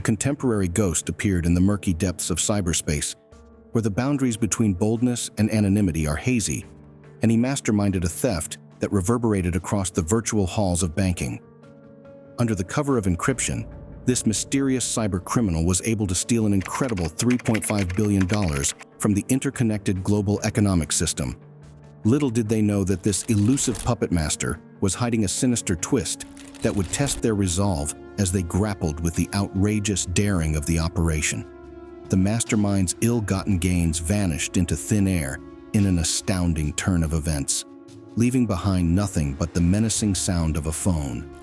contemporary ghost appeared in the murky depths of cyberspace, where the boundaries between boldness and anonymity are hazy, and he masterminded a theft that reverberated across the virtual halls of banking. Under the cover of encryption, this mysterious cybercriminal was able to steal an incredible $3.5 billion from the interconnected global economic system. Little did they know that this elusive puppet master was hiding a sinister twist that would test their resolve as they grappled with the outrageous daring of the operation. The mastermind's ill-gotten gains vanished into thin air in an astounding turn of events, leaving behind nothing but the menacing sound of a phone.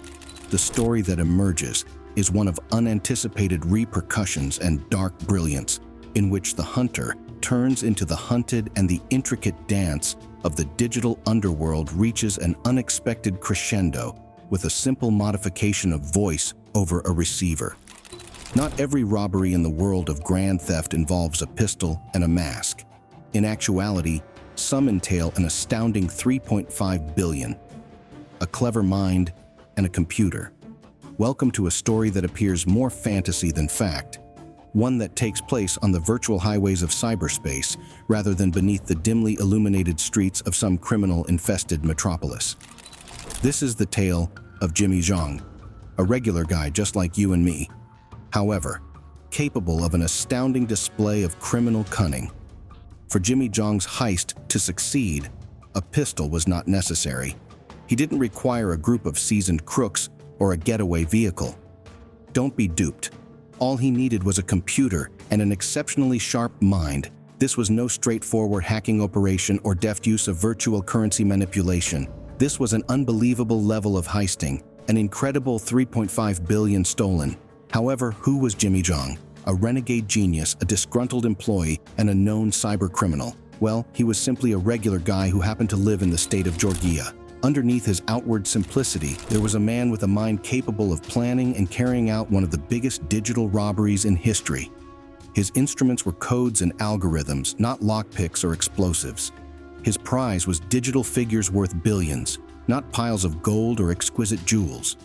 The story that emerges is one of unanticipated repercussions and dark brilliance, in which the hunter turns into the hunted and the intricate dance of the digital underworld reaches an unexpected crescendo with a simple modification of voice over a receiver. Not every robbery in the world of grand theft involves a pistol and a mask. In actuality, some entail an astounding $3.5 billion, a clever mind, and a computer. Welcome to a story that appears more fantasy than fact, one that takes place on the virtual highways of cyberspace rather than beneath the dimly illuminated streets of some criminal-infested metropolis. This is the tale of Jimmy Zhang, a regular guy just like you and me, however, capable of an astounding display of criminal cunning. For Jimmy Zhang's heist to succeed, a pistol was not necessary. He didn't require a group of seasoned crooks or a getaway vehicle. Don't be duped. All he needed was a computer and an exceptionally sharp mind. This was no straightforward hacking operation or deft use of virtual currency manipulation. This was an unbelievable level of heisting, an incredible $3.5 billion stolen. However, who was Jimmy Zhang? A renegade genius, a disgruntled employee, and a known cyber criminal? Well, he was simply a regular guy who happened to live in the state of Georgia. Underneath his outward simplicity, there was a man with a mind capable of planning and carrying out one of the biggest digital robberies in history. His instruments were codes and algorithms, not lockpicks or explosives. His prize was digital figures worth billions, not piles of gold or exquisite jewels.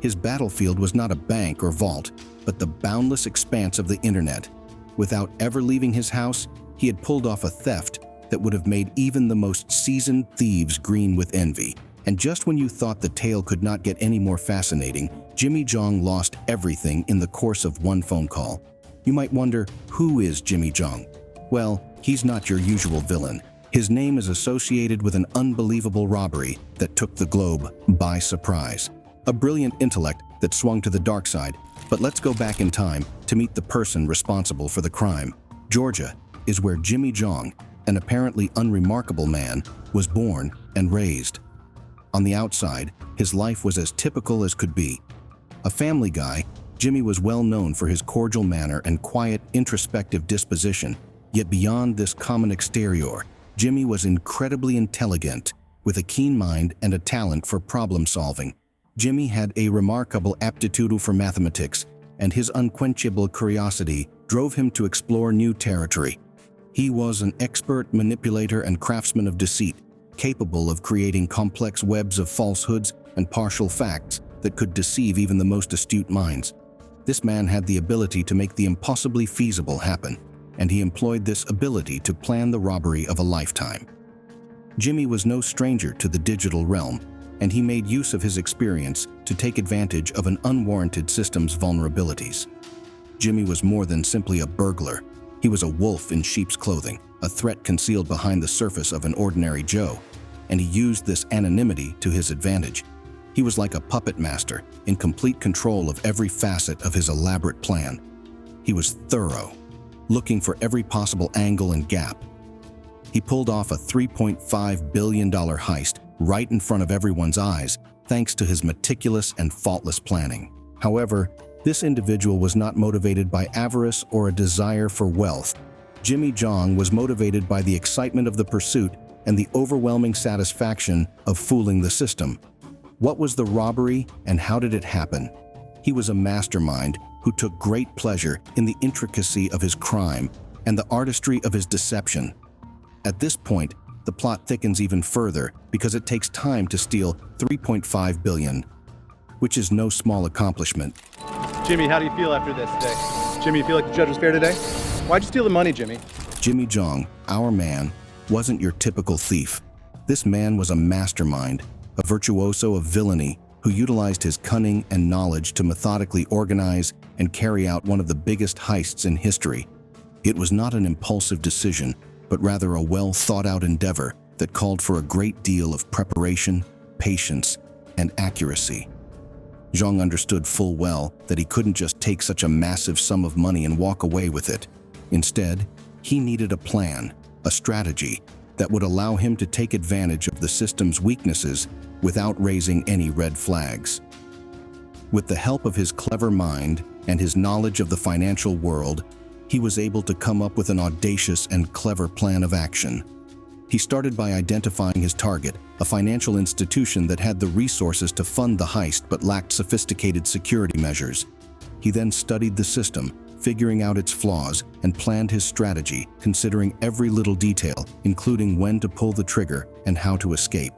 His battlefield was not a bank or vault, but the boundless expanse of the internet. Without ever leaving his house, he had pulled off a theft that would have made even the most seasoned thieves green with envy. And just when you thought the tale could not get any more fascinating, Jimmy Zhang lost everything in the course of one phone call. You might wonder, who is Jimmy Zhang? Well, he's not your usual villain. His name is associated with an unbelievable robbery that took the globe by surprise. A brilliant intellect that swung to the dark side. But let's go back in time to meet the person responsible for the crime. Georgia is where Jimmy Zhang, an apparently unremarkable man, was born and raised. On the outside, his life was as typical as could be. A family guy, Jimmy was well known for his cordial manner and quiet, introspective disposition. Yet beyond this common exterior, Jimmy was incredibly intelligent, with a keen mind and a talent for problem-solving. Jimmy had a remarkable aptitude for mathematics, and his unquenchable curiosity drove him to explore new territory. He was an expert manipulator and craftsman of deceit, capable of creating complex webs of falsehoods and partial facts that could deceive even the most astute minds. This man had the ability to make the impossibly feasible happen, and he employed this ability to plan the robbery of a lifetime. Jimmy was no stranger to the digital realm, and he made use of his experience to take advantage of an unwarranted system's vulnerabilities. Jimmy was more than simply a burglar. He was a wolf in sheep's clothing, a threat concealed behind the surface of an ordinary Joe, and he used this anonymity to his advantage. He was like a puppet master, in complete control of every facet of his elaborate plan. He was thorough, looking for every possible angle and gap. He pulled off a $3.5 billion heist right in front of everyone's eyes, thanks to his meticulous and faultless planning. However, this individual was not motivated by avarice or a desire for wealth. Jimmy Zhang was motivated by the excitement of the pursuit and the overwhelming satisfaction of fooling the system. What was the robbery and how did it happen? He was a mastermind who took great pleasure in the intricacy of his crime and the artistry of his deception. At this point, the plot thickens even further because it takes time to steal $3.5 billion, which is no small accomplishment. Jimmy, how do you feel after this today? Jimmy, you feel like the judge was fair today? Why'd you steal the money, Jimmy? Jimmy Zhang, our man, wasn't your typical thief. This man was a mastermind, a virtuoso of villainy who utilized his cunning and knowledge to methodically organize and carry out one of the biggest heists in history. It was not an impulsive decision, but rather a well-thought-out endeavor that called for a great deal of preparation, patience, and accuracy. Zhang understood full well that he couldn't just take such a massive sum of money and walk away with it. Instead, he needed a plan, a strategy, that would allow him to take advantage of the system's weaknesses without raising any red flags. With the help of his clever mind and his knowledge of the financial world, he was able to come up with an audacious and clever plan of action. He started by identifying his target, a financial institution that had the resources to fund the heist but lacked sophisticated security measures. He then studied the system, figuring out its flaws, and planned his strategy, considering every little detail, including when to pull the trigger and how to escape.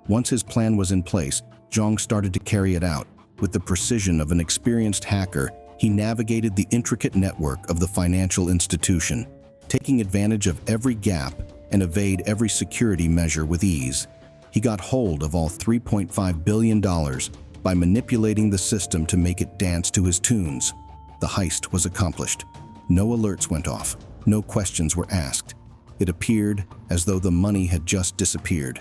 Once his plan was in place, Zhang started to carry it out. With the precision of an experienced hacker, he navigated the intricate network of the financial institution, taking advantage of every gap and evade every security measure with ease. He got hold of all $3.5 billion by manipulating the system to make it dance to his tunes. The heist was accomplished. No alerts went off. No questions were asked. It appeared as though the money had just disappeared.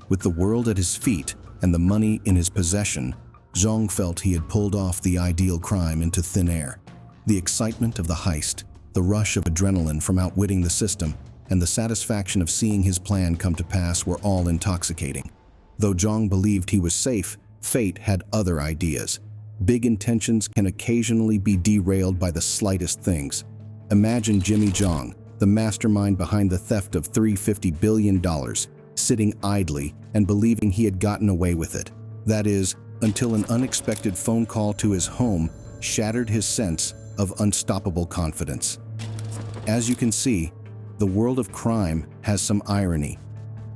With the world at his feet and the money in his possession, Zhang felt he had pulled off the ideal crime into thin air. The excitement of the heist, the rush of adrenaline from outwitting the system, and the satisfaction of seeing his plan come to pass were all intoxicating. Though Zhang believed he was safe, fate had other ideas. Big intentions can occasionally be derailed by the slightest things. Imagine Jimmy Zhang, the mastermind behind the theft of $350 billion, sitting idly and believing he had gotten away with it. That is, until an unexpected phone call to his home shattered his sense of unstoppable confidence. As you can see, the world of crime has some irony.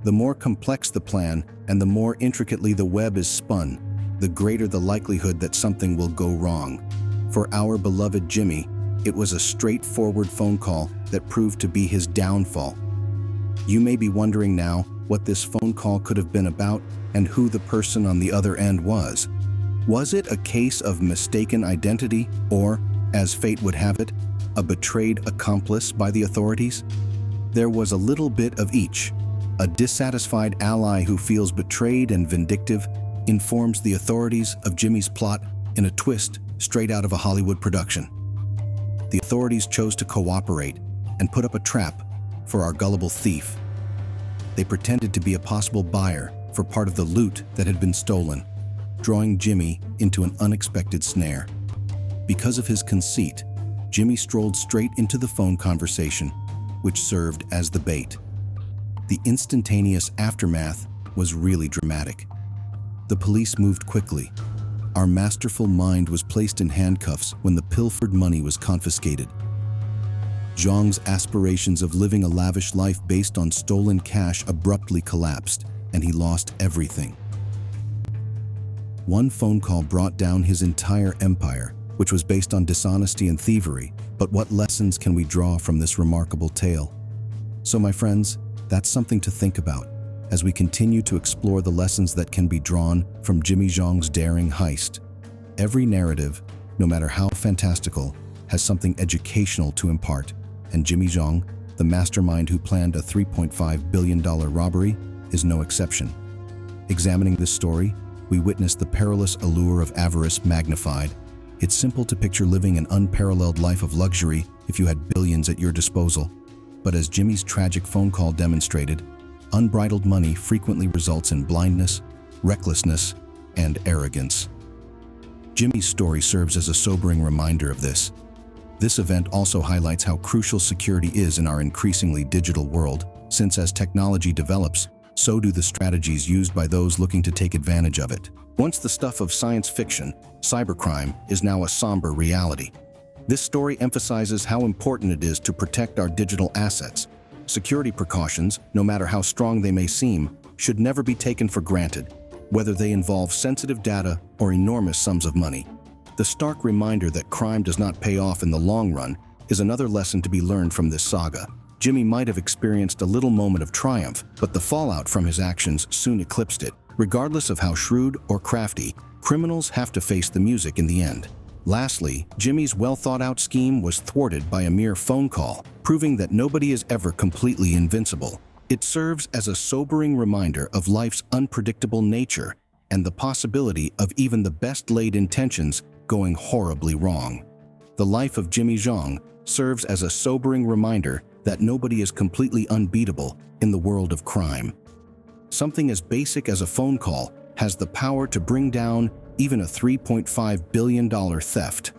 The more complex the plan and the more intricately the web is spun, the greater the likelihood that something will go wrong. For our beloved Jimmy, it was a straightforward phone call that proved to be his downfall. You may be wondering now what this phone call could have been about and who the person on the other end was. Was it a case of mistaken identity or, as fate would have it, a betrayed accomplice by the authorities? There was a little bit of each. A dissatisfied ally who feels betrayed and vindictive informs the authorities of Jimmy's plot in a twist straight out of a Hollywood production. The authorities chose to cooperate and put up a trap for our gullible thief. They pretended to be a possible buyer for part of the loot that had been stolen, drawing Jimmy into an unexpected snare. Because of his conceit, Jimmy strolled straight into the phone conversation, which served as the bait. The instantaneous aftermath was really dramatic. The police moved quickly. Our masterful mind was placed in handcuffs when the pilfered money was confiscated. Zhang's aspirations of living a lavish life based on stolen cash abruptly collapsed, and he lost everything. One phone call brought down his entire empire, which was based on dishonesty and thievery. But what lessons can we draw from this remarkable tale? So, my friends, that's something to think about as we continue to explore the lessons that can be drawn from Jimmy Zhang's daring heist. Every narrative, no matter how fantastical, has something educational to impart, and Jimmy Zhang, the mastermind who planned a $3.5 billion robbery, is no exception. Examining this story, we witness the perilous allure of avarice magnified. It's simple to picture living an unparalleled life of luxury if you had billions at your disposal. But as Jimmy's tragic phone call demonstrated, unbridled money frequently results in blindness, recklessness, and arrogance. Jimmy's story serves as a sobering reminder of this. This event also highlights how crucial security is in our increasingly digital world, since as technology develops, so do the strategies used by those looking to take advantage of it. Once the stuff of science fiction, cybercrime is now a somber reality. This story emphasizes how important it is to protect our digital assets. Security precautions, no matter how strong they may seem, should never be taken for granted, whether they involve sensitive data or enormous sums of money. The stark reminder that crime does not pay off in the long run is another lesson to be learned from this saga. Jimmy might have experienced a little moment of triumph, but the fallout from his actions soon eclipsed it. Regardless of how shrewd or crafty, criminals have to face the music in the end. Lastly, Jimmy's well-thought-out scheme was thwarted by a mere phone call, proving that nobody is ever completely invincible. It serves as a sobering reminder of life's unpredictable nature and the possibility of even the best-laid intentions going horribly wrong. The life of Jimmy Zhang serves as a sobering reminder that nobody is completely unbeatable in the world of crime. Something as basic as a phone call has the power to bring down even a $3.5 billion theft.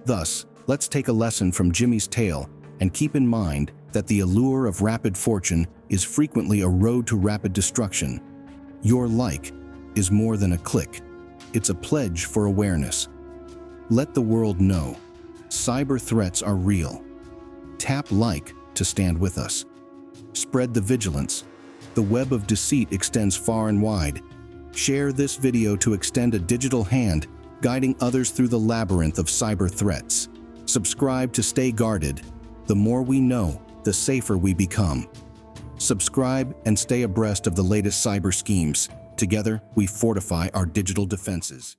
Thus, let's take a lesson from Jimmy's tale and keep in mind that the allure of rapid fortune is frequently a road to rapid destruction. Your like is more than a click. It's a pledge for awareness. Let the world know cyber threats are real. Tap like to stand with us. Spread the vigilance. The web of deceit extends far and wide. Share this video to extend a digital hand, guiding others through the labyrinth of cyber threats. Subscribe to stay guarded. The more we know, the safer we become. Subscribe and stay abreast of the latest cyber schemes. Together, we fortify our digital defenses.